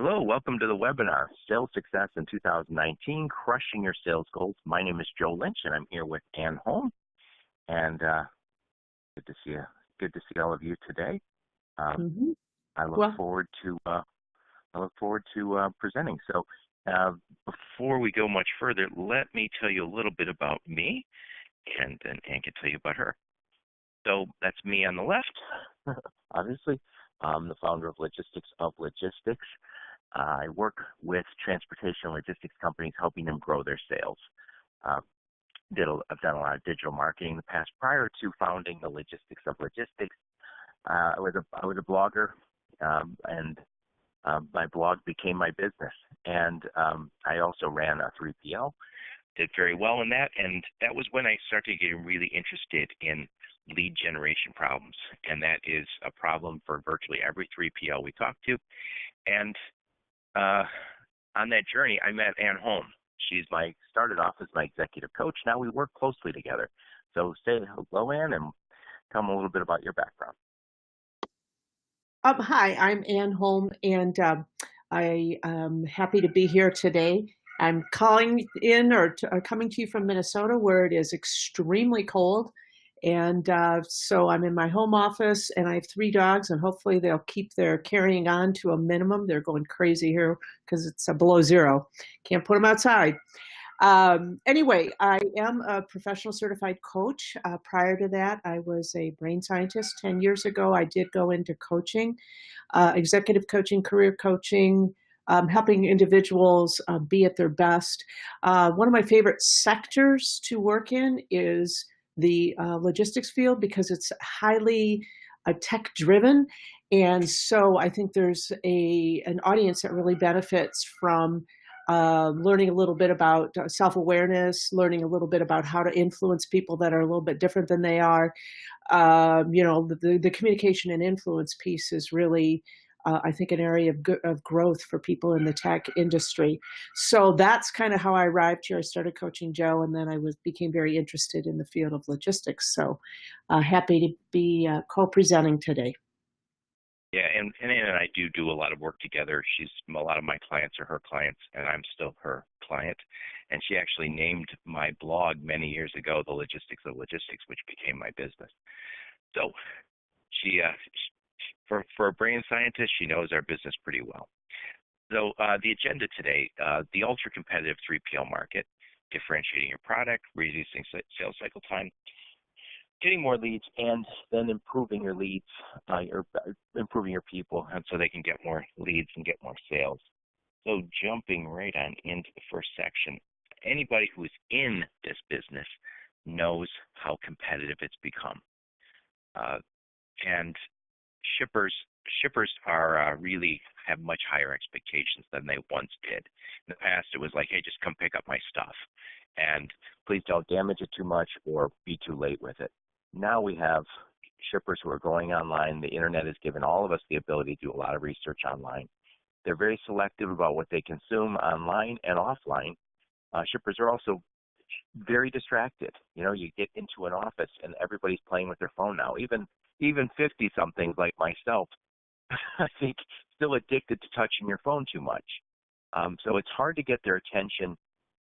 Hello, welcome to the webinar, Sales Success in 2019, Crushing Your Sales Goals. My name is Joe Lynch, and I'm here with Ann Holm. And good to see you. Good to see all of you today. I look forward to presenting. So, before we go much further, let me tell you a little bit about me, and then Ann can tell you about her. So that's me on the left, obviously. I'm the founder of Logistics. I work with transportation and logistics companies, helping them grow their sales. I've done a lot of digital marketing in the past. Prior to founding the Logistics of Logistics, I was a blogger, and my blog became my business. And I also ran a 3PL, did very well in that, and that was when I started getting really interested in lead generation problems, and that is a problem for virtually every 3PL we talk to. And on that journey, I met Ann Holm. Started off as my executive coach. Now we work closely together. So say hello, Ann, and tell me a little bit about your background. Hi, I'm Ann Holm, and I am happy to be here today. I'm calling in or coming to you from Minnesota, where it is extremely cold. And so I'm in my home office, and I have 3 dogs, and hopefully they'll keep their carrying on to a minimum. They're going crazy here because it's below 0. Can't put them outside. Anyway, I am a professional certified coach. Prior to that, I was a brain scientist. 10 years ago, I did go into coaching, executive coaching, career coaching, helping individuals be at their best. One of my favorite sectors to work in is the logistics field, because it's highly tech-driven. And so I think there's an audience that really benefits from learning a little bit about self-awareness, learning a little bit about how to influence people that are a little bit different than they are. The communication and influence piece is really, I think, an area of growth for people in the tech industry. So that's kind of how I arrived here. I started coaching Joe, and then I became very interested in the field of logistics. So happy to be co-presenting today. Yeah, and Ann and I do a lot of work together. A lot of my clients are her clients, and I'm still her client. And she actually named my blog many years ago, The Logistics of Logistics, which became my business. So for a brain scientist, she knows our business pretty well. So the agenda today, the ultra-competitive 3PL market, differentiating your product, reducing sales cycle time, getting more leads, and then improving your leads, or improving your people, and so they can get more leads and get more sales. So jumping right on into the first section, anybody who's in this business knows how competitive it's become. And shippers are really have much higher expectations than they once did. In the past, it was like, hey, just come pick up my stuff, and please don't damage it too much or be too late with it. Now we have shippers who are going online. The internet has given all of us the ability to do a lot of research online. They're very selective about what they consume online and offline. Shippers are also very distracted. You get into an office and everybody's playing with their phone now. Even 50-somethings like myself, I think, still addicted to touching your phone too much. So it's hard to get their attention.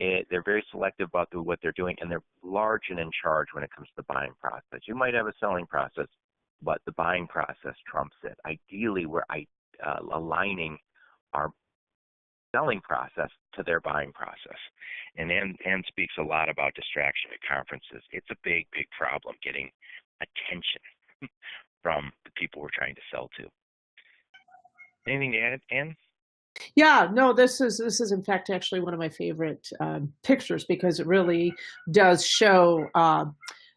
They're very selective about what they're doing, and they're large and in charge when it comes to the buying process. You might have a selling process, but the buying process trumps it. Ideally, we're aligning our selling process to their buying process. And Ann speaks a lot about distraction at conferences. It's a big, big problem getting attention from the people we're trying to sell to. Anything to add, Ann? Yeah, no, this is in fact actually one of my favorite pictures, because it really does show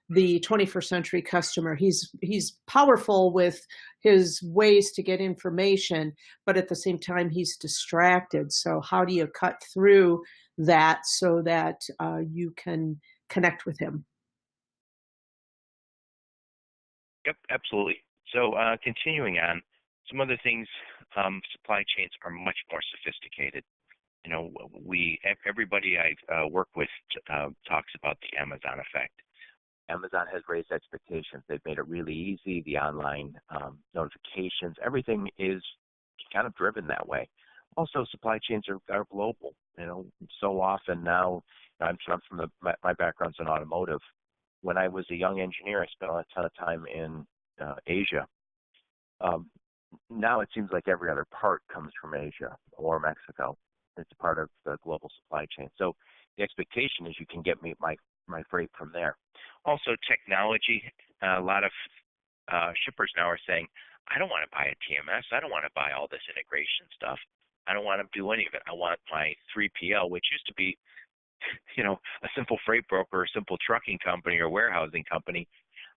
the 21st century customer. He's powerful with his ways to get information, but at the same time he's distracted. So how do you cut through that so that you can connect with him? Yep, absolutely. So continuing on, some other things, supply chains are much more sophisticated. Everybody I work with talks about the Amazon effect. Amazon has raised expectations. They've made it really easy. The online notifications, everything is kind of driven that way. Also, supply chains are global. So often now, I'm from my background's in automotive. When I was a young engineer, I spent a ton of time in Asia. Um, Now it seems like every other part comes from Asia or Mexico. It's a part of the global supply chain. So the expectation is you can get me my freight from there. Also, technology. A lot of shippers now are saying, I don't want to buy a TMS. I don't want to buy all this integration stuff. I don't want to do any of it. I want my 3PL, which used to be, a simple freight broker, or a simple trucking company or warehousing company.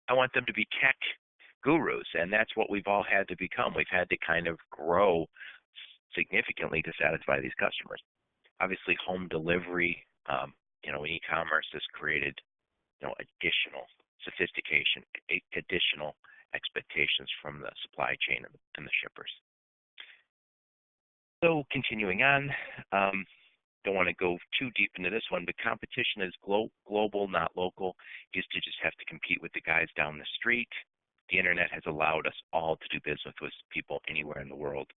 I want them to be tech gurus, and that's what we've all had to become. We've had to kind of grow significantly to satisfy these customers. Obviously, home delivery, e-commerce has created, additional sophistication, additional expectations from the supply chain and the shippers. So continuing on, don't want to go too deep into this one, but competition is global, not local. Used to just have to compete with the guys down the street. The internet has allowed us all to do business with people anywhere in the world.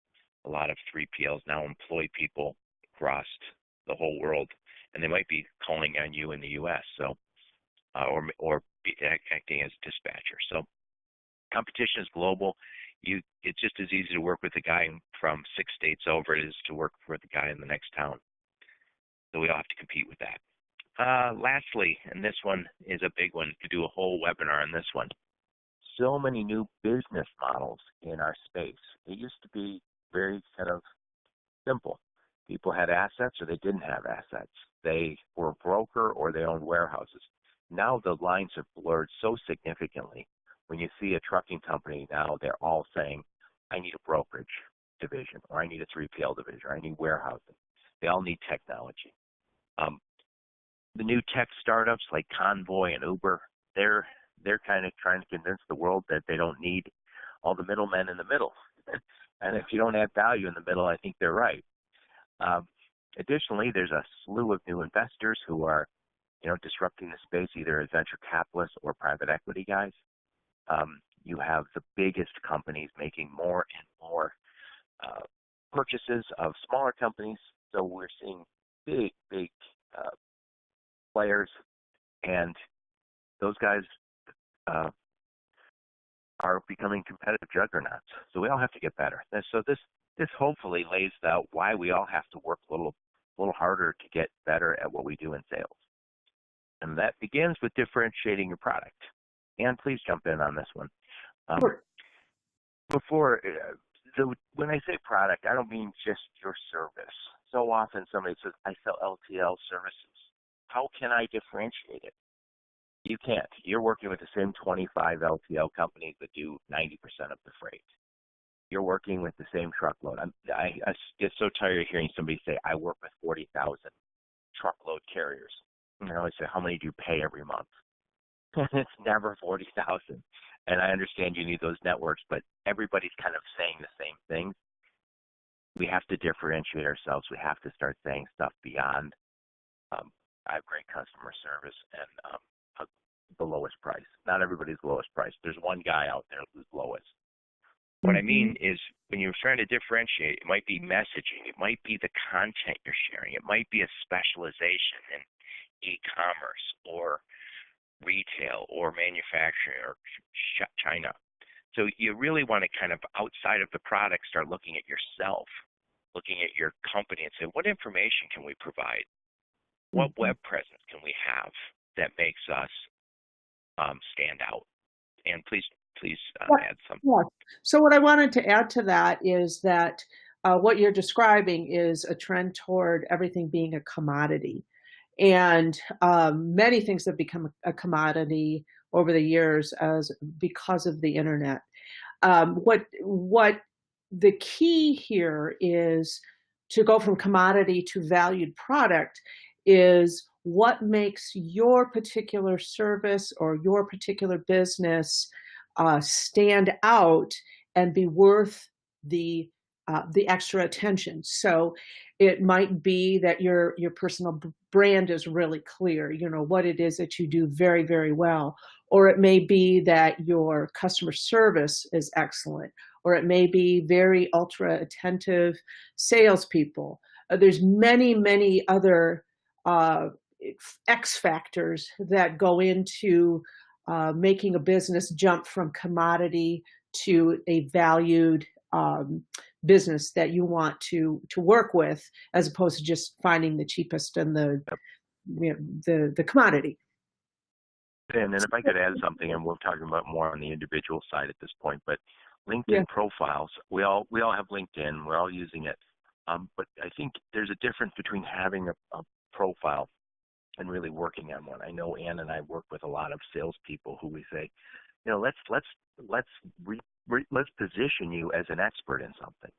A lot of 3PLs now employ people across the whole world, and they might be calling on you in the U.S. Or acting as dispatcher. So competition is global. It's just as easy to work with a guy from 6 states over as it is to work with a guy in the next town. So we all have to compete with that. Lastly, and this one is a big one, to do a whole webinar on this one. So many new business models in our space. It used to be very kind of simple. People had assets or they didn't have assets. They were a broker or they owned warehouses. Now the lines have blurred so significantly. When you see a trucking company now, they're all saying, I need a brokerage division, or I need a 3PL division, or I need warehousing. They all need technology. The new tech startups like Convoy and Uber, they're kind of trying to convince the world that they don't need all the middlemen in the middle. And if you don't add value in the middle, I think they're right. Additionally, there's a slew of new investors who are, disrupting the space, either as venture capitalists or private equity guys. You have the biggest companies making more and more purchases of smaller companies. So we're seeing big players, and those guys are becoming competitive juggernauts. So we all have to get better. And so this hopefully lays out why we all have to work a little harder to get better at what we do in sales. And that begins with differentiating your product. And please jump in on this one. Sure. When I say product, I don't mean just your service. So often somebody says, I sell LTL services. How can I differentiate it? You can't. You're working with the same 25 LTL companies that do 90% of the freight. You're working with the same truckload. I get so tired of hearing somebody say, I work with 40,000 truckload carriers. And I always say, how many do you pay every month? It's never 40,000. And I understand you need those networks, but everybody's kind of saying the same things. We have to differentiate ourselves. We have to start saying stuff beyond, I have great customer service and the lowest price. Not everybody's lowest price. There's one guy out there who's lowest. What I mean is when you're trying to differentiate, it might be messaging. It might be the content you're sharing. It might be a specialization in e-commerce or retail or manufacturing or China. So you really want to kind of, outside of the product, start looking at yourself, looking at your company and say, what information can we provide? What web presence can we have that makes us stand out? And please add something. Yeah. So what I wanted to add to that is that what you're describing is a trend toward everything being a commodity. And many things have become a commodity over the years because of the internet. What the key here is to go from commodity to valued product is what makes your particular service or your particular business stand out and be worth the the extra attention. So it might be that your personal brand is really clear, what it is that you do very, very well. Or it may be that your customer service is excellent, or it may be very ultra attentive salespeople. There's many, many other uh, X factors that go into making a business jump from commodity to a valued business that you want to work with, as opposed to just finding the cheapest and the commodity. And if I could add something, and we're talking about more on the individual side at this point, but LinkedIn Yeah. profiles, we all have LinkedIn, we're all using it. But I think there's a difference between having a profile and really working on one. I know Ann and I work with a lot of salespeople who we say, let's position you as an expert in something.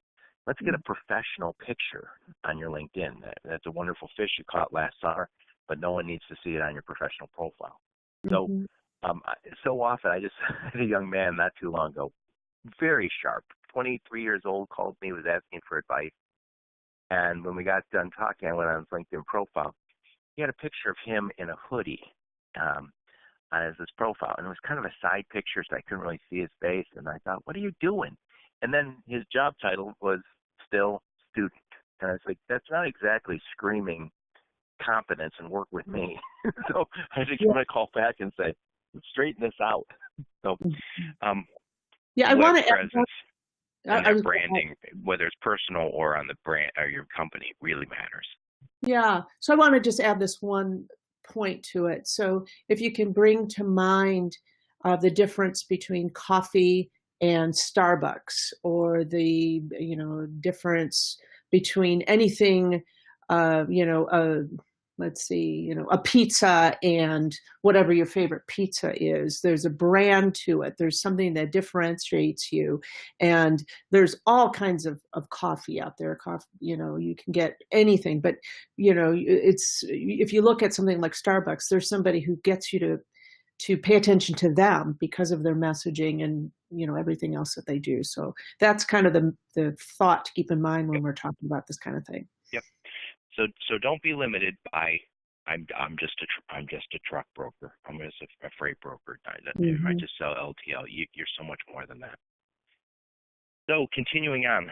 Let's get a professional picture on your LinkedIn. That's a wonderful fish you caught last summer, but no one needs to see it on your professional profile. So, so often I just had a young man not too long ago, very sharp, 23 years old, called me, was asking for advice. And when we got done talking, I went on his LinkedIn profile. He had a picture of him in a hoodie on his profile, and it was kind of a side picture, so I couldn't really see his face. And I thought, what are you doing? And then his job title was still student. And I was like, that's not exactly screaming competence and work with me. So I just want to call back and say, straighten this out. So, I want to presence and their branding, whether it's personal or on the brand or your company, really matters. Yeah. So I want to just add this one point to it. So if you can bring to mind the difference between coffee and Starbucks, or the difference between anything, let's see, a pizza and whatever your favorite pizza is. There's a brand to it. There's something that differentiates you. And there's all kinds of coffee out there. You can get anything, but it's, if you look at something like Starbucks, there's somebody who gets you to pay attention to them because of their messaging and everything else that they do. So that's kind of the thought to keep in mind when we're talking about this kind of thing. Yep. So don't be limited by I'm just a truck broker. I'm just a freight broker. I just sell LTL. You're so much more than that. So continuing on,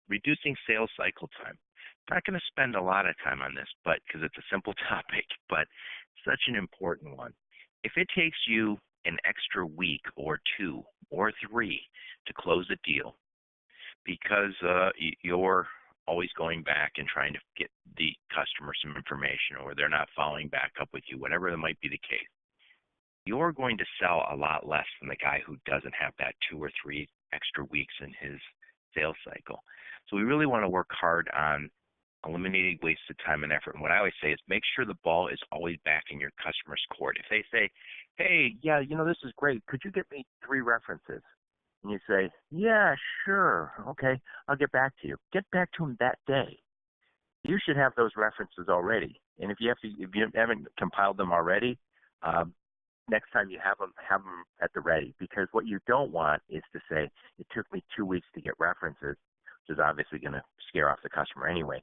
reducing sales cycle time. I'm not going to spend a lot of time on this, but because it's a simple topic, but such an important one. If it takes you an extra week or 2 or 3 to close a deal because you're always going back and trying to get the customer some information, or they're not following back up with you, whatever that might be the case, you're going to sell a lot less than the guy who doesn't have that 2 or 3 extra weeks in his sales cycle. So we really want to work hard on eliminating wasted time and effort. And what I always say is make sure the ball is always back in your customer's court. If they say, hey, yeah, this is great, could you get me 3 references? And you say, yeah, sure, okay, I'll get back to you. Get back to them that day. You should have those references already. And if you haven't compiled them already, next time you have them at the ready. Because what you don't want is to say, it took me 2 weeks to get references, which is obviously going to scare off the customer anyway.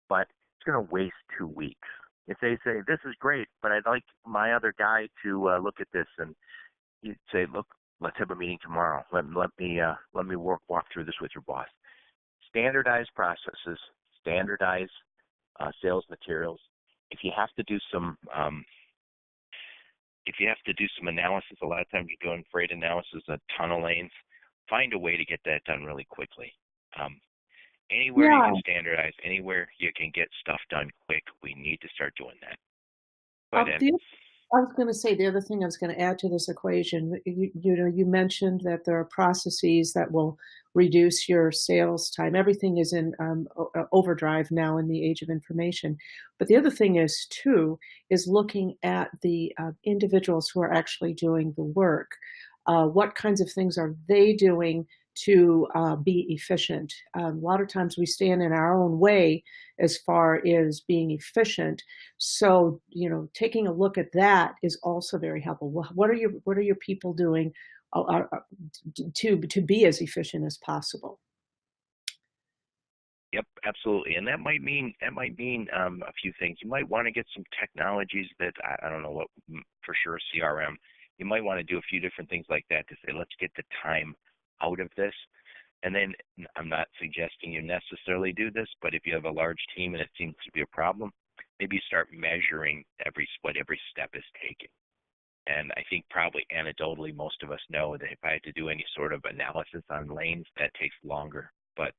But it's going to waste 2 weeks. If they say, this is great, but I'd like my other guy to look at this, and you say, look, let's have a meeting tomorrow. Let me walk through this with your boss. Standardize processes, standardize sales materials. If you have to do some analysis, a lot of times you're doing freight analysis, a ton of lanes. Find a way to get that done really quickly. Anywhere you can standardize, anywhere you can get stuff done quick, we need to start doing that. I was going to say the other thing I was going to add to this equation. You mentioned that there are processes that will reduce your sales time. Everything is in overdrive now in the age of information. But the other thing is looking at the individuals who are actually doing the work. What kinds of things are they doing to be efficient? A lot of times we stand in our own way as far as being efficient. So, taking a look at that is also very helpful. What are your people doing to be as efficient as possible? Absolutely, and that might mean a few things. You might want to get some technologies that I don't know what for sure CRM. You might want to do a few different things like that to say, let's get the time out of this. And then I'm not suggesting you necessarily do this, but if you have a large team and it seems to be a problem, maybe start measuring what every step is taking. And I think probably anecdotally, most of us know that if I had to do any sort of analysis on lanes, that takes longer. But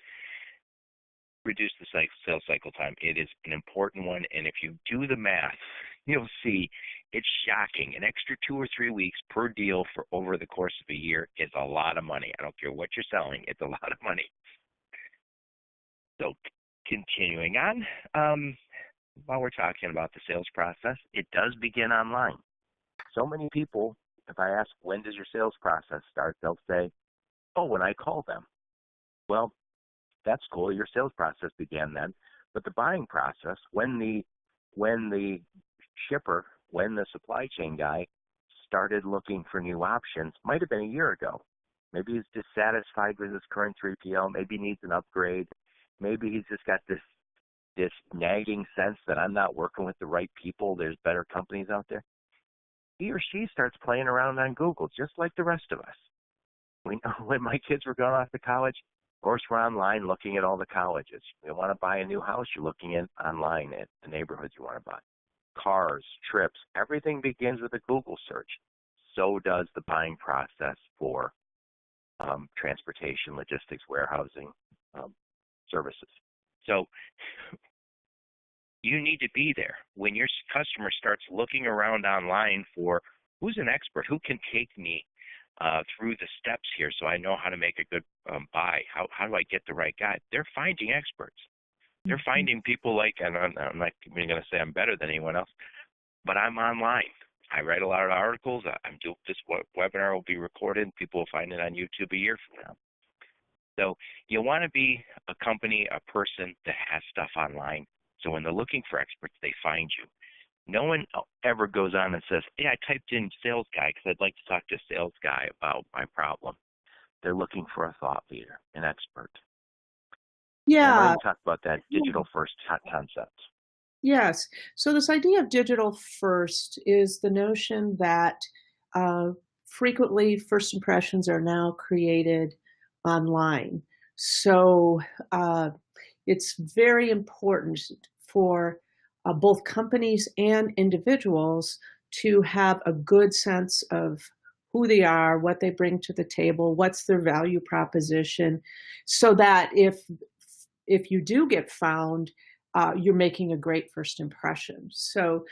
reduce the sales cycle time. It is an important one, and if you do the math, you'll see it's shocking. An extra 2 or 3 weeks per deal for over the course of a year is a lot of money. I don't care what you're selling; it's a lot of money. So, continuing on, while we're talking about the sales process, it does begin online. So many people, if I ask, when does your sales process start, they'll say, oh, when I call them. Well, that's cool. Your sales process began then. But the buying process, when the shipper, when the supply chain guy started looking for new options, might have been a year ago. Maybe he's dissatisfied with his current 3PL. Maybe he needs an upgrade. Maybe he's just got this nagging sense that I'm not working with the right people. There's better companies out there. He or she starts playing around on Google, just like the rest of us. We know when my kids were going off to college, of course, we're online looking at all the colleges. You want to buy a new house, you're looking online at the neighborhoods you want to buy. Cars, trips, everything begins with a Google search. So does the buying process for transportation, logistics, warehousing services. So you need to be there. When your customer starts looking around online for who's an expert, who can take me through the steps here so I know how to make a good buy, how do I get the right guy? They're finding experts. They're finding people like, and I'm not even going to say I'm better than anyone else, but I'm online. I write a lot of articles. I'm doing this webinar will be recorded. People will find it on YouTube a year from now. So you want to be a company, a person that has stuff online. So when they're looking for experts, they find you. No one ever goes on and says, hey, I typed in sales guy because I'd like to talk to a sales guy about my problem. They're looking for a thought leader, an expert. Yeah. And I want to talk about that digital first concept. Yes. So this idea of digital first is the notion that frequently first impressions are now created online. So it's very important for both companies and individuals to have a good sense of who they are, what they bring to the table, what's their value proposition, so that if you do get found, you're making a great first impression. So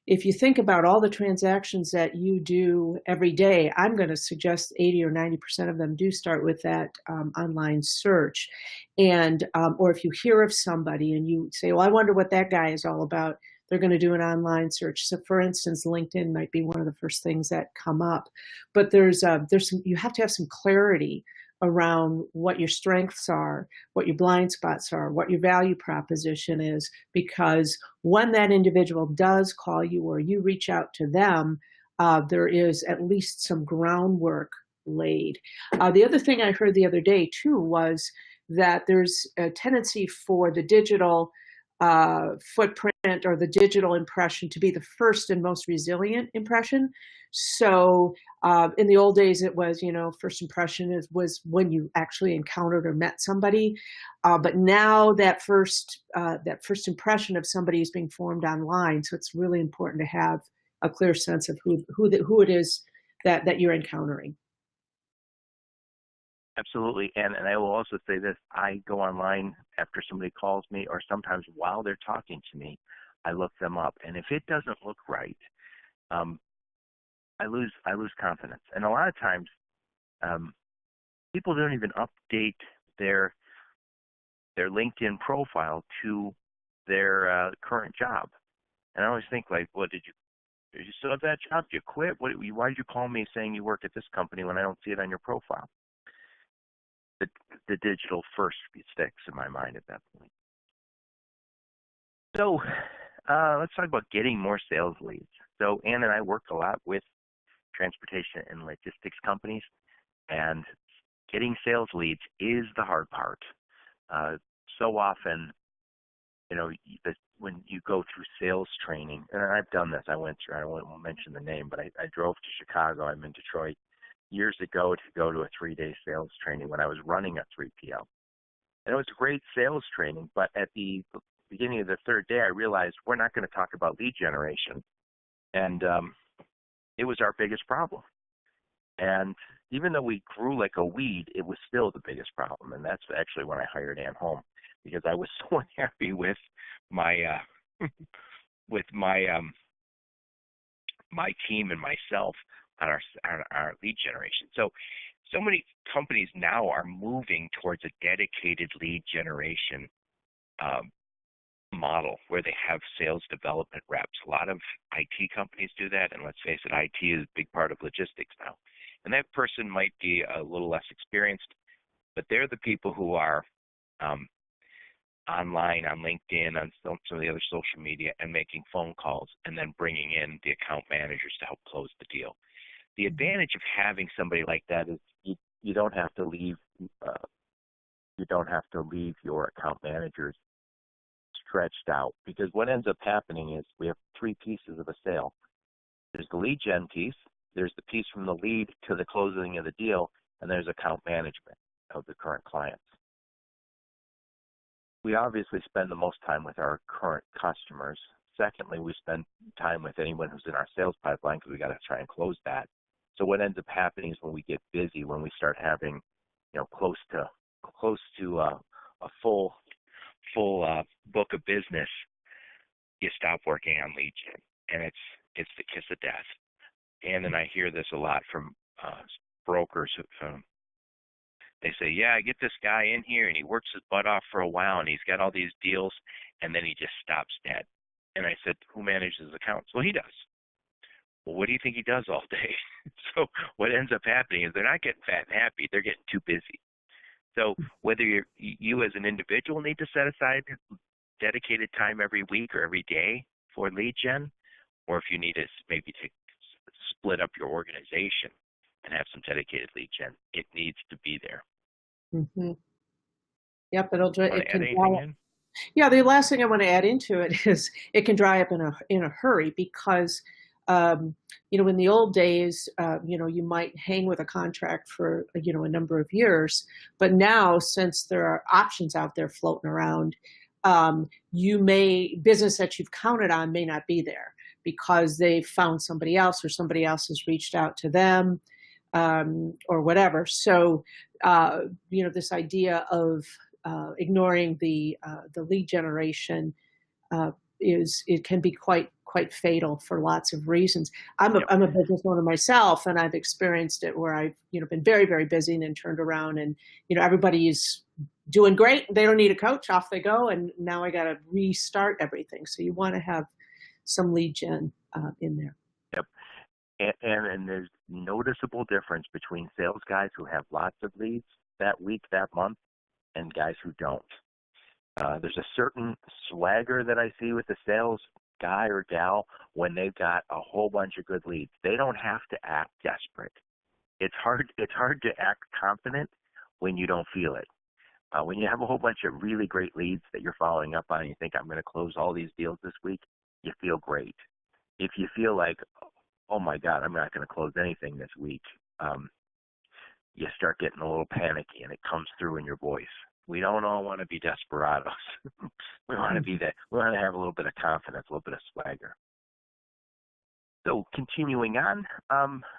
if you think about all the transactions that you do every day, I'm going to suggest 80 or 90% of them do start with that online search. And or if you hear of somebody and you say, well, I wonder what that guy is all about, they're going to do an online search. So for instance, LinkedIn might be one of the first things that come up. But there's some, you have to have some clarity around what your strengths are, what your blind spots are, what your value proposition is, because when that individual does call you or you reach out to them, there is at least some groundwork laid. The other thing I heard the other day too was that there's a tendency for the digital footprint or the digital impression to be the first and most resilient impression. So in the old days, it was, first impression was when you actually encountered or met somebody. But now that first impression of somebody is being formed online. So it's really important to have a clear sense of who it is that you're encountering. Absolutely. And I will also say this, I go online after somebody calls me, or sometimes while they're talking to me, I look them up. And if it doesn't look right, I lose confidence. And a lot of times, people don't even update their LinkedIn profile to their current job. And I always think, like, well, did you still have that job? Did you quit? Why did you call me saying you work at this company when I don't see it on your profile? The digital first sticks in my mind at that point. So let's talk about getting more sales leads. So Ann and I work a lot with transportation and logistics companies, and getting sales leads is the hard part. so often, when you go through sales training, and I've done this, I won't mention the name, but I drove to Chicago. I'm in Detroit years ago to go to a 3-day sales training when I was running a 3PL. And it was a great sales training, but at the beginning of the third day, I realized we're not going to talk about lead generation. And it was our biggest problem. And even though we grew like a weed, it was still the biggest problem. And that's actually when I hired Holm, because I was so unhappy with my my team and myself on our lead generation. So many companies now are moving towards a dedicated lead generation model where they have sales development reps. A lot of IT companies do that, and let's face it, IT is a big part of logistics now. And that person might be a little less experienced, but they're the people who are online, on LinkedIn, on some of the other social media, and making phone calls, and then bringing in the account managers to help close the deal. The advantage of having somebody like that is you don't have to leave your account managers stretched out, because what ends up happening is we have 3 pieces of a sale. There's the lead gen piece, there's the piece from the lead to the closing of the deal, and there's account management of the current clients. We obviously spend the most time with our current customers. Secondly, we spend time with anyone who's in our sales pipeline because we got to try and close that. So what ends up happening is when we get busy, when we start having, close to a full book of business, you stop working on lead gen, and it's the kiss of death. And then I hear this a lot from brokers who they say, yeah, I get this guy in here and he works his butt off for a while and he's got all these deals, and then he just stops dead. And I said, who manages accounts? Well, he does. Well, what do you think he does all day? So what ends up happening is they're not getting fat and happy, they're getting too busy. So whether you as an individual need to set aside dedicated time every week or every day for lead gen, or if you need to maybe split up your organization and have some dedicated lead gen, it needs to be there. Mm-hmm. Yep, it can dry up. Yeah, the last thing I want to add into it is it can dry up in a hurry, because in the old days, you might hang with a contract for a number of years, but now, since there are options out there floating around, business that you've counted on may not be there because they've found somebody else, or somebody else has reached out to them, or whatever. So, this idea of ignoring the lead generation it can be quite fatal for lots of reasons. I'm a business owner myself, and I've experienced it where I've been very, very busy and then turned around, and everybody's doing great. They don't need a coach. Off they go, and now I got to restart everything. So you want to have some lead gen in there. Yep. And there's noticeable difference between sales guys who have lots of leads that week, that month, and guys who don't. There's a certain swagger that I see with the sales guy or gal when they've got a whole bunch of good leads. They don't have to act desperate. It's hard to act confident when you don't feel it. When you have a whole bunch of really great leads that you're following up on and you think, I'm going to close all these deals this week, you feel great. If you feel like, oh my God, I'm not going to close anything this week, you start getting a little panicky, and it comes through in your voice. We don't all want to be desperados. We want to be that. We want to have a little bit of confidence, a little bit of swagger. So continuing on,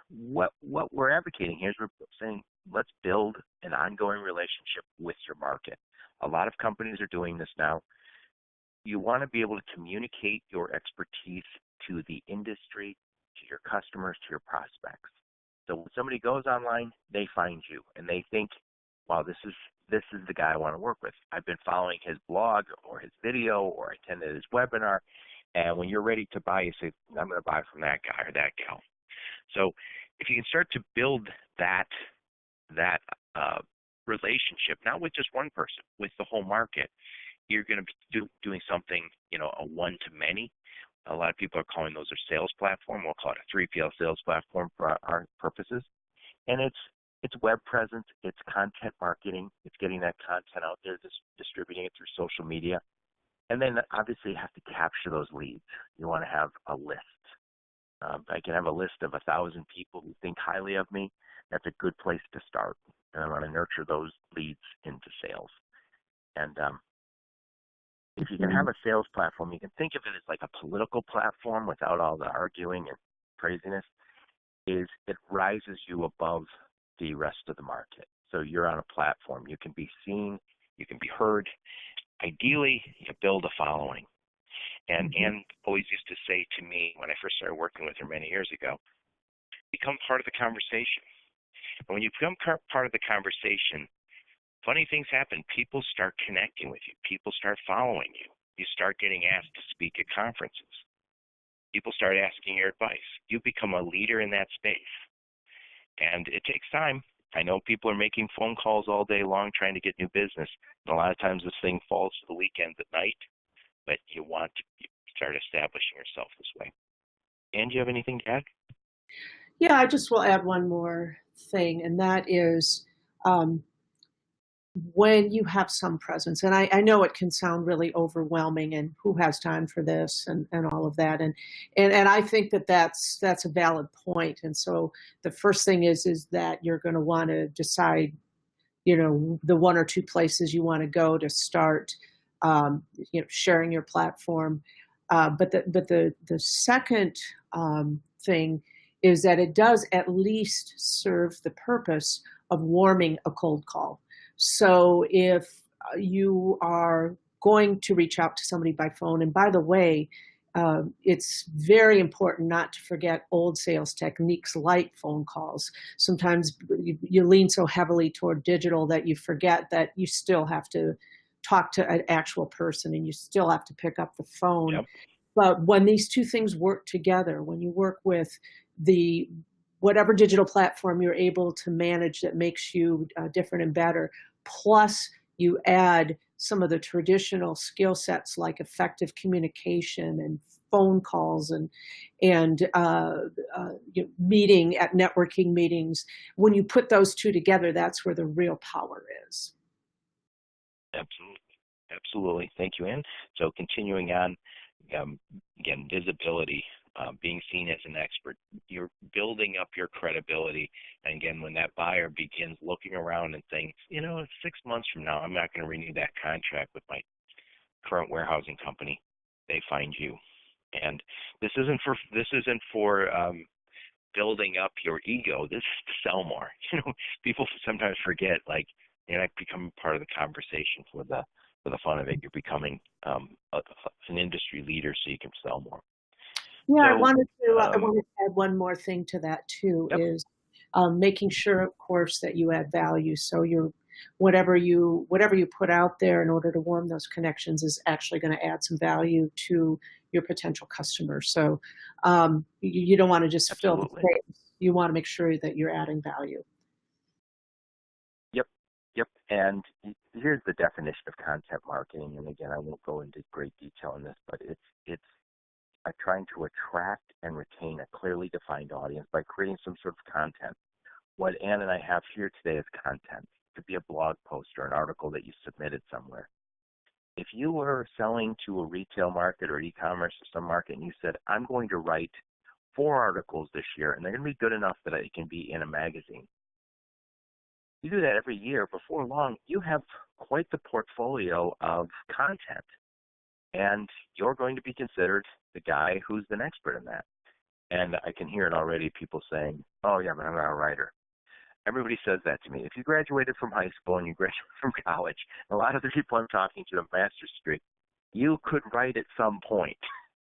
what we're advocating here is we're saying let's build an ongoing relationship with your market. A lot of companies are doing this now. You want to be able to communicate your expertise to the industry, to your customers, to your prospects. So when somebody goes online, they find you and they think, wow, this is the guy I want to work with. I've been following his blog or his video or attended his webinar. And when you're ready to buy, you say, I'm going to buy from that guy or that gal. So if you can start to build that relationship, not with just one person, with the whole market, you're going to be doing something, a one-to-many. A lot of people are calling those a sales platform. We'll call it a 3PL sales platform for our purposes. And It's web presence, it's content marketing, it's getting that content out there, distributing it through social media. And then obviously you have to capture those leads. You want to have a list. I can have a list of 1,000 people who think highly of me. That's a good place to start. And I want to nurture those leads into sales. And if you can have a sales platform, you can think of it as like a political platform without all the arguing and craziness, is it rises you above the rest of the market. So you're on a platform. You can be seen. You can be heard. Ideally, you build a following. And Ann always used to say to me when I first started working with her many years ago, become part of the conversation. And when you become part of the conversation, funny things happen. People start connecting with you. People start following you. You start getting asked to speak at conferences. People start asking your advice. You become a leader in that space. And it takes time. I know people are making phone calls all day long trying to get new business. And a lot of times this thing falls to the weekends at night. But you want to start establishing yourself this way. Ann, do you have anything to add? Yeah, I just will add one more thing, and that is when you have some presence, and I know it can sound really overwhelming, and who has time for this, and all of that, and I think that that's a valid point. And so the first thing is that you're going to want to decide, the one or two places you want to go to start, sharing your platform. But the second thing is that it does at least serve the purpose of warming a cold call. So if you are going to reach out to somebody by phone, and by the way, it's very important not to forget old sales techniques like phone calls. Sometimes you lean so heavily toward digital that you forget that you still have to talk to an actual person and you still have to pick up the phone. Yep. But when these two things work together, when you work with whatever digital platform you're able to manage that makes you different and better, plus you add some of the traditional skill sets like effective communication and phone calls and meeting at networking meetings, when you put those two together, that's where the real power is. Absolutely. Thank you, Ann. So continuing on, again, visibility, being seen as an expert. You're building up your credibility. And again, when that buyer begins looking around and saying, 6 months from now, I'm not going to renew that contract with my current warehousing company, they find you. And this isn't for building up your ego. This is to sell more. People sometimes forget, like, you're not becoming part of the conversation for the fun of it. You're becoming an industry leader so you can sell more. Yeah, so, I wanted to add one more thing to that too. Yep. Is making sure, of course, that you add value. So whatever you put out there in order to warm those connections is actually going to add some value to your potential customers. So you don't want to just fill the space. You want to make sure that you're adding value. Yep. And here's the definition of content marketing. And again, I won't go into great detail on this, but it's trying to attract and retain a clearly defined audience by creating some sort of content. What Ann and I have here today is content. It could be a blog post or an article that you submitted somewhere. If you were selling to a retail market or e-commerce or some market and you said, I'm going to write 4 articles this year and they're going to be good enough that it can be in a magazine. You do that every year. Before long, you have quite the portfolio of content. And you're going to be considered the guy who's an expert in that. And I can hear it already, people saying, oh, yeah, but I'm not a writer. Everybody says that to me. If you graduated from high school and you graduated from college, a lot of the people I'm talking to, a master's degree, you could write at some point.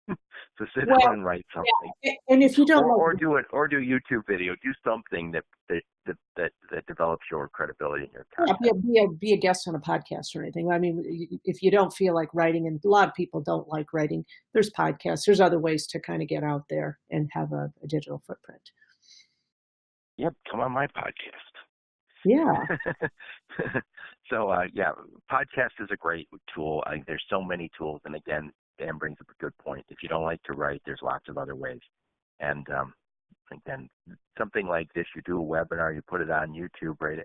So sit down and write something. Yeah. And if you don't, or do YouTube video, do something that develops your credibility in your content. Yeah, be a guest on a podcast or anything. I mean, if you don't feel like writing, and a lot of people don't like writing, there's podcasts. There's other ways to kind of get out there and have a digital footprint. Yep, come on my podcast. Yeah. So podcast is a great tool. There's so many tools, and again, Dan brings up a good point. If you don't like to write, there's lots of other ways. And And then something like this, you do a webinar, you put it on YouTube right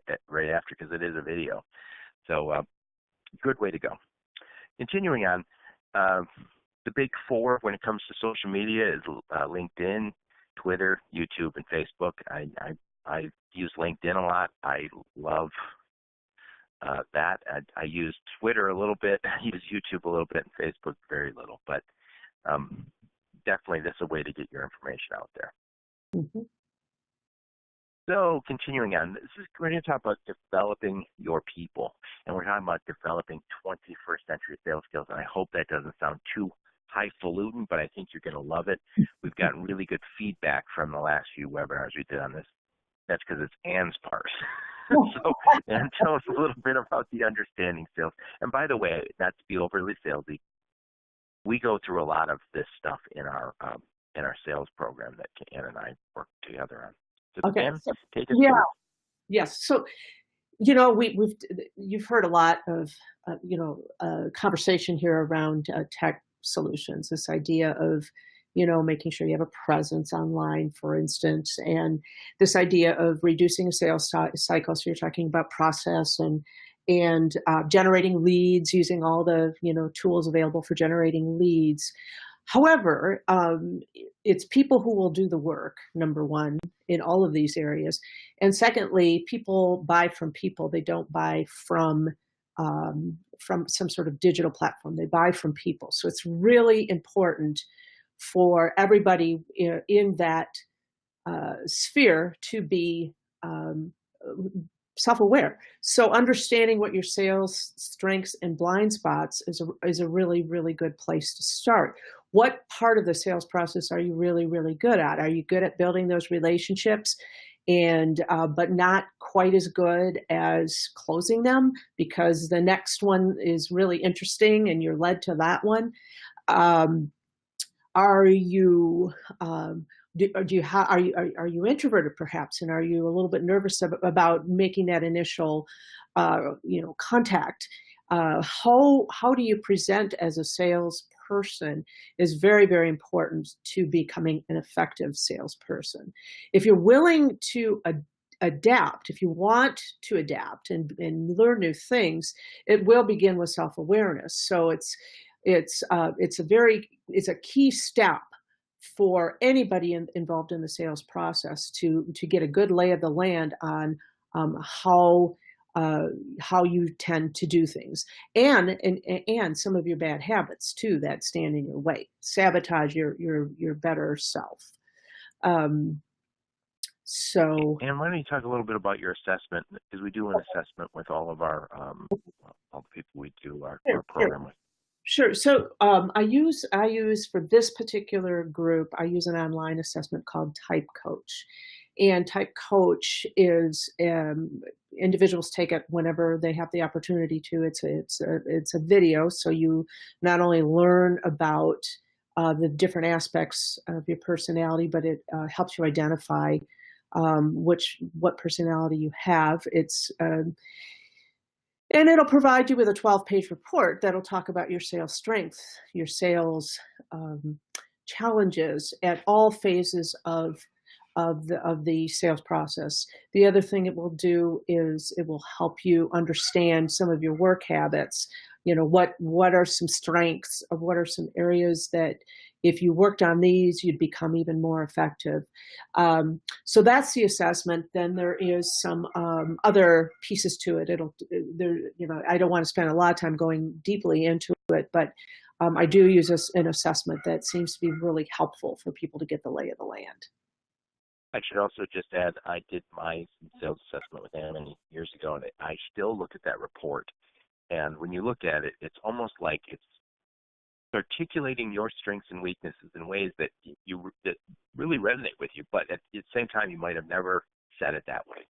after, because it is a video. So good way to go. Continuing on, the big four when it comes to social media is LinkedIn, Twitter, YouTube, and Facebook. I use LinkedIn a lot. I love that. I use Twitter a little bit. I use YouTube a little bit, and Facebook very little. But definitely, this is a way to get your information out there. Mm-hmm. So continuing on, we're going to talk about developing your people, and we're talking about developing 21st century sales skills. And I hope that doesn't sound too highfalutin, but I think you're going to love it. We've gotten really good feedback from the last few webinars we did on this. That's because it's Anne's part. So, and tell us a little bit about the understanding sales. And by the way, not to be overly salesy, we go through a lot of this stuff in our sales program that Anne and I work together on. So Okay. Anne, take it Yeah. through. Yes. So, you've heard a lot of conversation here around tech solutions. This idea of making sure you have a presence online, for instance, and this idea of reducing a sales cycle. So you're talking about process and generating leads, using all the tools available for generating leads. However, it's people who will do the work, number one, in all of these areas. And secondly, people buy from people. They don't buy from some sort of digital platform. They buy from people. So it's really important for everybody in that sphere to be self-aware. So understanding what your sales strengths and blind spots is a really, really good place to start. What part of the sales process are you really, really good at? Are you good at building those relationships, and but not quite as good as closing them because the next one is really interesting and you're led to that one? Are you are you introverted perhaps, and are you a little bit nervous about making that initial contact? How do you present as a salesperson is very, very important to becoming an effective salesperson. If you're willing to adapt, if you want to adapt and learn new things, it will begin with self-awareness. So it's a key step for anybody involved in the sales process to get a good lay of the land on how you tend to do things, and some of your bad habits too that stand in your way, sabotage your better self. So, and why don't you talk a little bit about your assessment, because we do an assessment with all of our all the people we do our program with. Sure. So I use for this particular group, I use an online assessment called Type Coach. And Type Coach is individuals take it whenever they have the opportunity to. It's a video, so you not only learn about the different aspects of your personality, but it helps you identify what personality you have. And it'll provide you with a 12-page report that'll talk about your sales strengths, your sales challenges at all phases of the sales process. The other thing it will do is it will help you understand some of your work habits. What are some strengths, of what are some areas that if you worked on these, you'd become even more effective. So that's the assessment. Then there is some other pieces to it. I don't want to spend a lot of time going deeply into it, but I do use an assessment that seems to be really helpful for people to get the lay of the land. I should also just add, I did my sales assessment with Anne many years ago, and I still look at that report. And when you look at it, it's almost like it's articulating your strengths and weaknesses in ways that that really resonate with you. But at the same time, you might have never said it that way.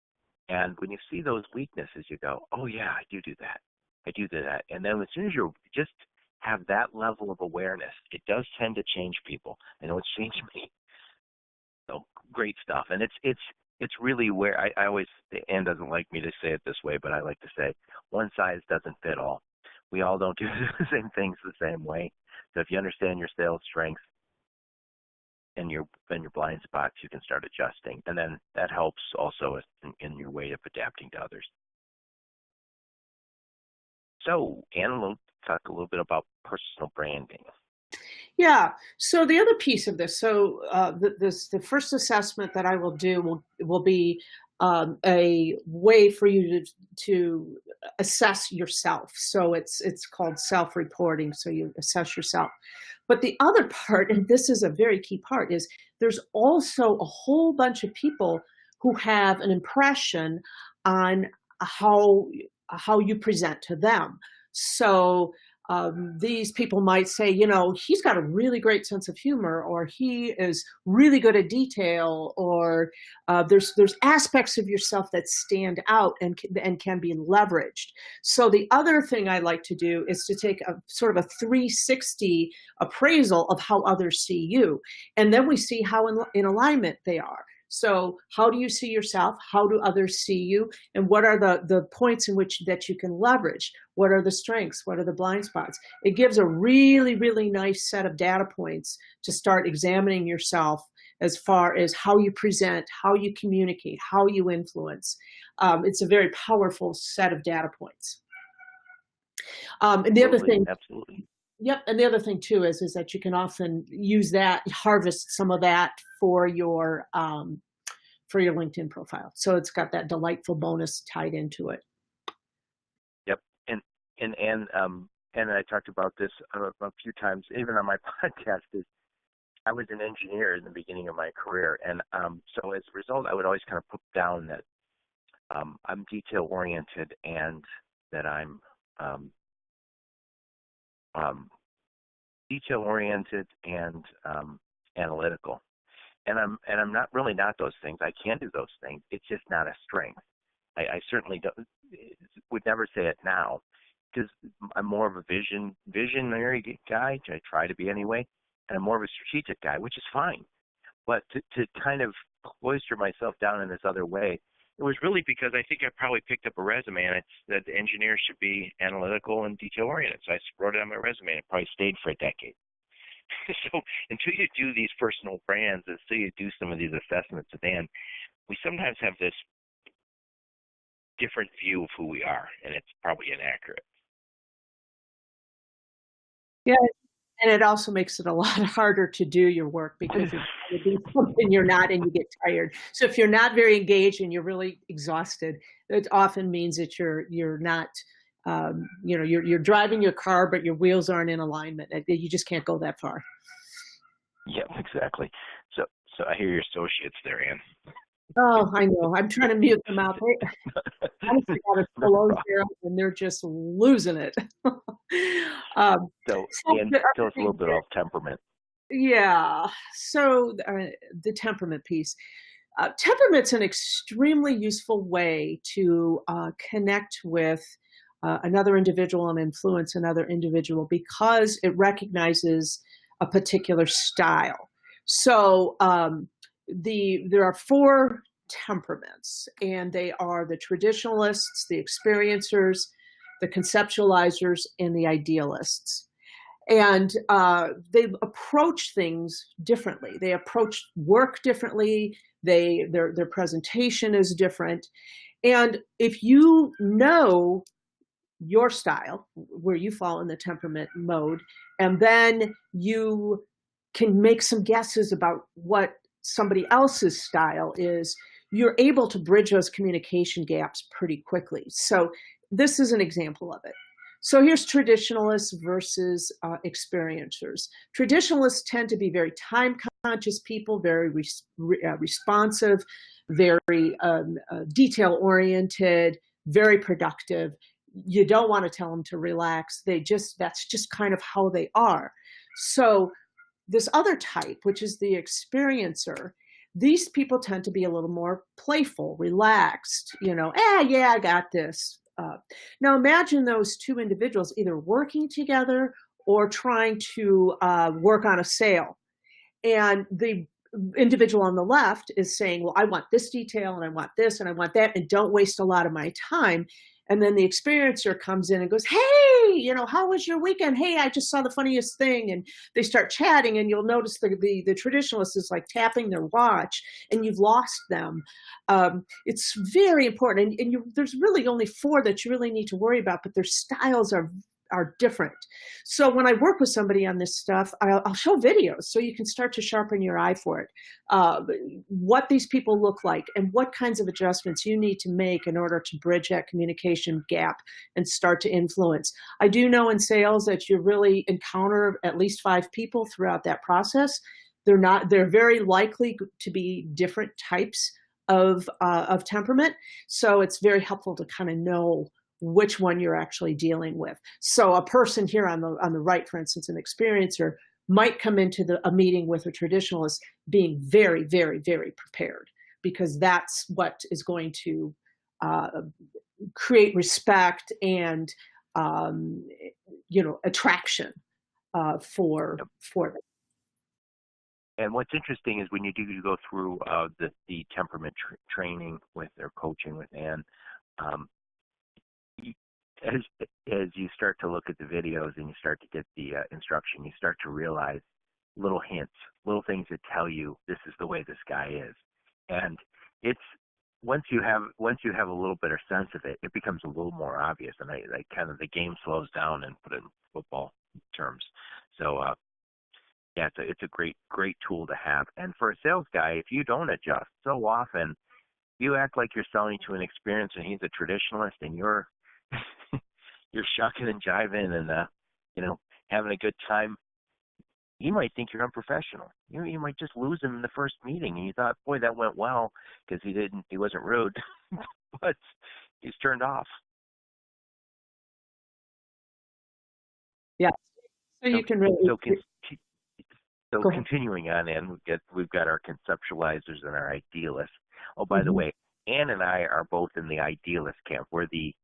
And when you see those weaknesses, you go, oh, yeah, I do that. I do that. And then as soon as you just have that level of awareness, it does tend to change people. I know it's changed me. So great stuff. And it's really where I always, Anne doesn't like me to say it this way, but I like to say one size doesn't fit all. We all don't do the same things the same way. So if you understand your sales strengths and your blind spots, you can start adjusting, and then that helps also in your way of adapting to others. So, Anna, we'll talk a little bit about personal branding. Yeah. So the other piece of this, so the first assessment that I will do will be a way for you to assess yourself. So it's called self-reporting. So you assess yourself. But the other part, and this is a very key part, is there's also a whole bunch of people who have an impression on how you present to them. So these people might say, he's got a really great sense of humor, or he is really good at detail, or there's aspects of yourself that stand out and can be leveraged. So the other thing I like to do is to take a sort of a 360 appraisal of how others see you. And then we see how in alignment they are. So how do you see yourself? How do others see you? And what are the points in which that you can leverage? What are the strengths? What are the blind spots? It gives a really, really nice set of data points to start examining yourself as far as how you present, how you communicate, how you influence. It's a very powerful set of data points. And the other thing, absolutely. Yep, and the other thing too is that you can often use that, harvest some of that for your LinkedIn profile. So it's got that delightful bonus tied into it. Yep, and I talked about this a few times, even on my podcast. Is I was an engineer in the beginning of my career, and so as a result, I would always kind of put down that I'm detail oriented and that I'm detail-oriented and analytical, and I'm not really not those things. I can do those things. It's just not a strength. I certainly would never say it now, because I'm more of a visionary guy. I try to be anyway, and I'm more of a strategic guy, which is fine. But to kind of cloister myself down in this other way, it was really because I think I probably picked up a resume, and it's that the engineers should be analytical and detail-oriented. So I wrote it on my resume, and it probably stayed for a decade. So until you do these personal brands, until you do some of these assessments at the end, we sometimes have this different view of who we are, and it's probably inaccurate. Yeah, and it also makes it a lot harder to do your work because you do something you're not and you get tired. So if you're not very engaged and you're really exhausted, it often means that you're not, you're driving your car, but your wheels aren't in alignment. You just can't go that far. Yeah, exactly. So I hear your associates there, Ann. Oh, I know. I'm trying to mute them out. Honestly, got a slow here, and they're just losing it. So Ann, tell us a little bit about temperament. Yeah. So the temperament piece. Temperament's an extremely useful way to connect with another individual and influence another individual because it recognizes a particular style. So there are 4 temperaments, and they are the traditionalists, the experiencers, the conceptualizers, and the idealists. And they approach things differently. They approach work differently. Their presentation is different. And if you know your style, where you fall in the temperament mode, and then you can make some guesses about what somebody else's style is, you're able to bridge those communication gaps pretty quickly. So this is an example of it. So here's traditionalists versus experiencers. Traditionalists tend to be very time-conscious people, very responsive, very detail-oriented, very productive. You don't want to tell them to relax. That's just kind of how they are. So this other type, which is the experiencer, these people tend to be a little more playful, relaxed, yeah, I got this. Now imagine those 2 individuals either working together or trying to work on a sale. And the individual on the left is saying, well, I want this detail and I want this and I want that, and don't waste a lot of my time. And then the experiencer comes in and goes, hey, hey, how was your weekend? Hey, I just saw the funniest thing. And they start chatting, and you'll notice the traditionalist is like tapping their watch, and you've lost them. It's very important. And there's really only 4 that you really need to worry about, but their styles are different. So when I work with somebody on this stuff, I'll show videos so you can start to sharpen your eye for it. What these people look like and what kinds of adjustments you need to make in order to bridge that communication gap and start to influence. I do know in sales that you really encounter at least 5 people throughout that process. They're very likely to be different types of temperament. So it's very helpful to kind of know which one you're actually dealing with. So a person here on the right, for instance, an experiencer, might come into a meeting with a traditionalist being very, very, very prepared, because that's what is going to create respect and attraction for them. And what's interesting is when you do go through the temperament training with or coaching with Ann, as you start to look at the videos and you start to get the instruction, you start to realize little hints, little things that tell you this is the way this guy is. And it's once you have a little bit of sense of it, it becomes a little more obvious, and I kind of the game slows down, and put it in football terms. So yeah, it's a great tool to have. And for a sales guy, if you don't adjust, so often you act like you're selling to an experience and he's a traditionalist, and you're shucking and jiving and having a good time. He might think you're unprofessional. You might just lose him in the first meeting, and you thought, boy, that went well because he wasn't rude, but he's turned off. Yeah, so you can really. So continuing on, and we've got our conceptualizers and our idealists. Oh, by the way, Ann and I are both in the idealist camp. We're the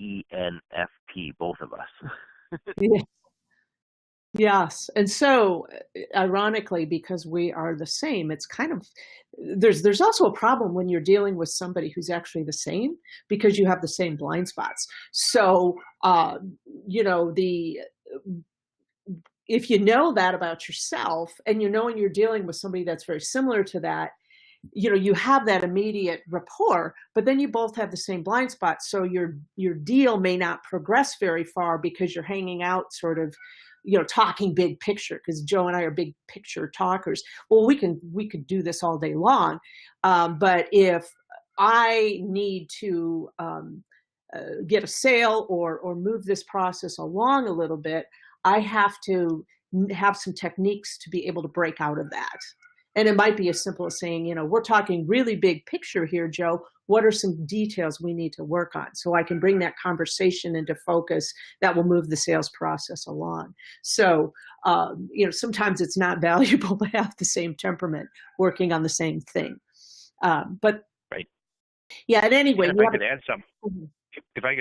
ENFP, both of us. Yeah. Yes. And so ironically, because we are the same, it's kind of, there's also a problem when you're dealing with somebody who's actually the same, because you have the same blind spots. So, if you know that about yourself, and when you're dealing with somebody that's very similar to that, you have that immediate rapport, but then you both have the same blind spots. So your deal may not progress very far, because you're hanging out sort of, talking big picture, because Joe and I are big picture talkers. Well, we could do this all day long. But if I need to get a sale or move this process along a little bit, I have to have some techniques to be able to break out of that. And it might be as simple as saying, we're talking really big picture here, Joe. What are some details we need to work on? So I can bring that conversation into focus that will move the sales process along. So, sometimes it's not valuable to have the same temperament working on the same thing. But right. Yeah, and anyway. And if I could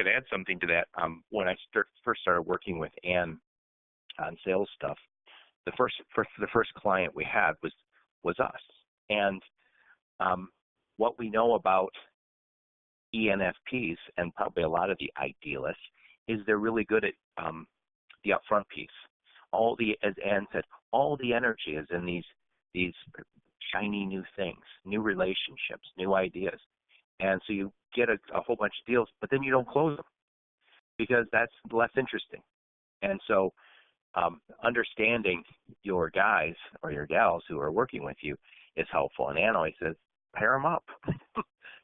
add something to that, when I first started working with Ann on sales stuff, the first client we had was us. And what we know about ENFPs, and probably a lot of the idealists, is they're really good at the upfront piece. As Ann said, all the energy is in these shiny new things, new relationships, new ideas. And so you get a whole bunch of deals, but then you don't close them, because that's less interesting. And so understanding your guys or your gals who are working with you is helpful. And Ann always says, pair them up.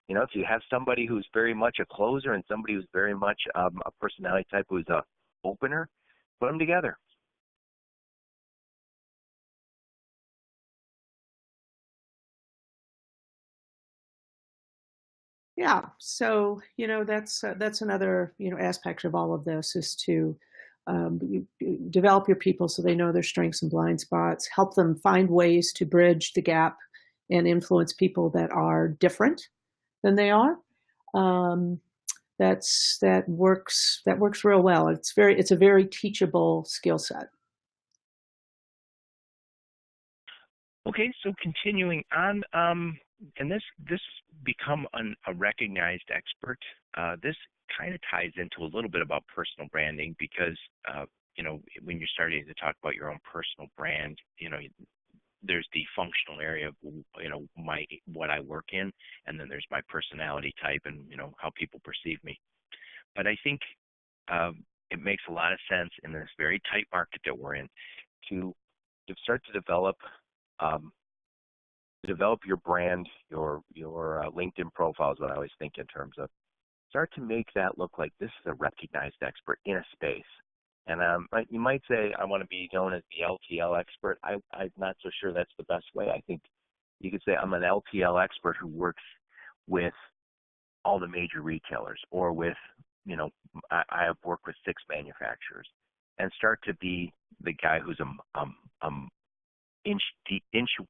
If you have somebody who's very much a closer and somebody who's very much a personality type who's a opener, put them together. Yeah. So, that's another, aspect of all of this, is to you develop your people so they know their strengths and blind spots, help them find ways to bridge the gap and influence people that are different than they are. That works real well. It's a very teachable skill set. Okay, so continuing on, and this become a recognized expert. This kind of ties into a little bit about personal branding because, when you're starting to talk about your own personal brand, there's the functional area of, what I work in, and then there's my personality type and, how people perceive me. But I think it makes a lot of sense in this very tight market that we're in to start to develop your brand, your LinkedIn profile is what I always think in terms of start to make that look like this is a recognized expert in a space. And you might say, I want to be known as the LTL expert. I'm not so sure that's the best way. I think you could say I'm an LTL expert who works with all the major retailers or with, I have worked with 6 manufacturers, and start to be the guy who's inch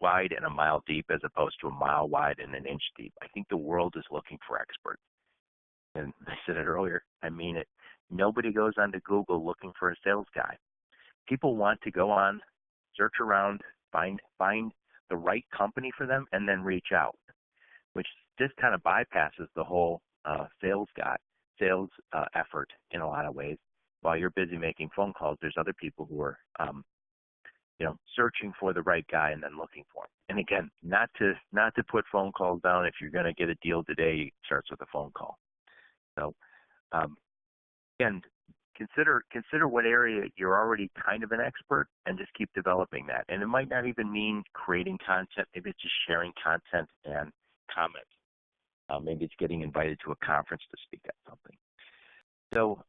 wide and a mile deep as opposed to a mile wide and an inch deep. I think the world is looking for experts. And I said it earlier, I mean it. Nobody goes onto Google looking for a sales guy. People want to go on, search around, find the right company for them, and then reach out, which just kind of bypasses the whole sales effort in a lot of ways. While you're busy making phone calls, there's other people who are searching for the right guy and then looking for him. And again, not to put phone calls down. If you're going to get a deal today, it starts with a phone call. So again, consider what area you're already kind of an expert and just keep developing that. And it might not even mean creating content. Maybe it's just sharing content and comments. Maybe it's getting invited to a conference to speak at something. So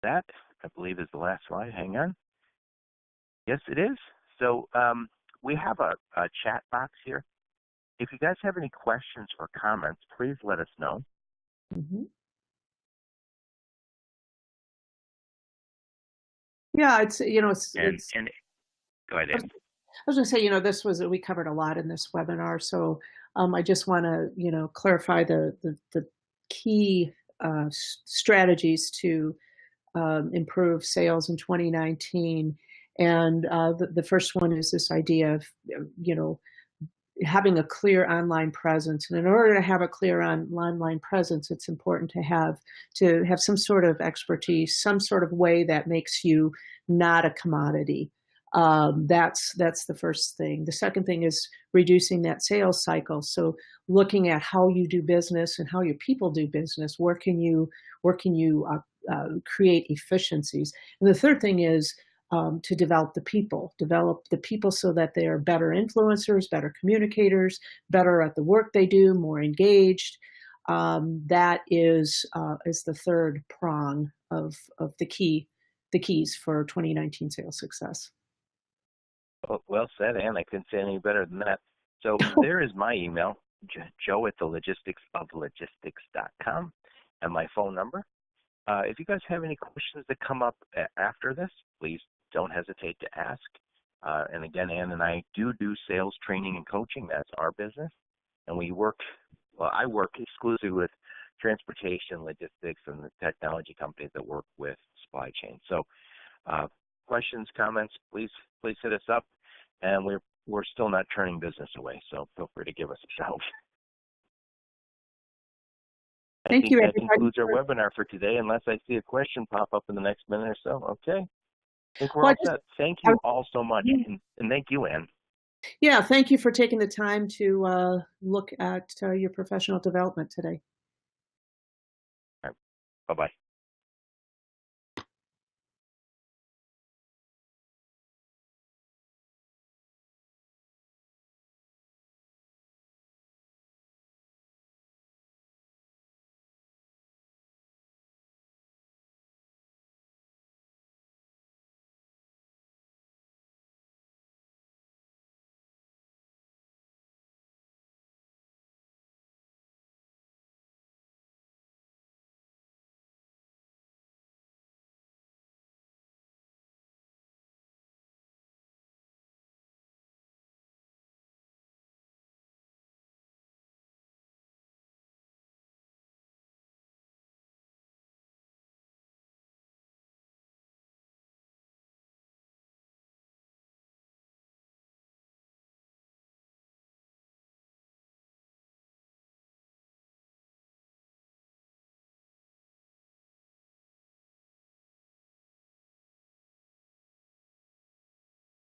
that, I believe, is the last slide. Hang on. Yes, it is. So we have a chat box here. If you guys have any questions or comments, please let us know. Mm-hmm. Yeah, it's and go ahead, Ann. I was going to say, we covered a lot in this webinar, so I just want to, clarify the key strategies to improve sales in 2019. And the first one is this idea of, having a clear online presence. And in order to have a clear online presence, it's important to have some sort of expertise, some sort of way that makes you not a commodity. That's the first thing. The second thing is reducing that sales cycle. So looking at how you do business and how your people do business. Where can you create efficiencies? And the third thing is to develop the people so that they are better influencers, better communicators, better at the work they do, more engaged. That is the third prong of the keys for 2019 sales success. Well said, Ann. I couldn't say any better than that. So there is my email, joe@thelogisticsoflogistics.com, and my phone number. If you guys have any questions that come up after this, please don't hesitate to ask. And again, Ann and I do sales training and coaching. That's our business. And I work exclusively with transportation, logistics, and the technology companies that work with supply chain. So questions, comments, please hit us up. And we're still not turning business away, so feel free to give us a shout. Thank you, that concludes our webinar for today, unless I see a question pop up in the next minute or so. Okay. I think we're all set. Thank you all so much, and thank you, Ann. Yeah, thank you for taking the time to look at your professional development today. All right. Bye-bye.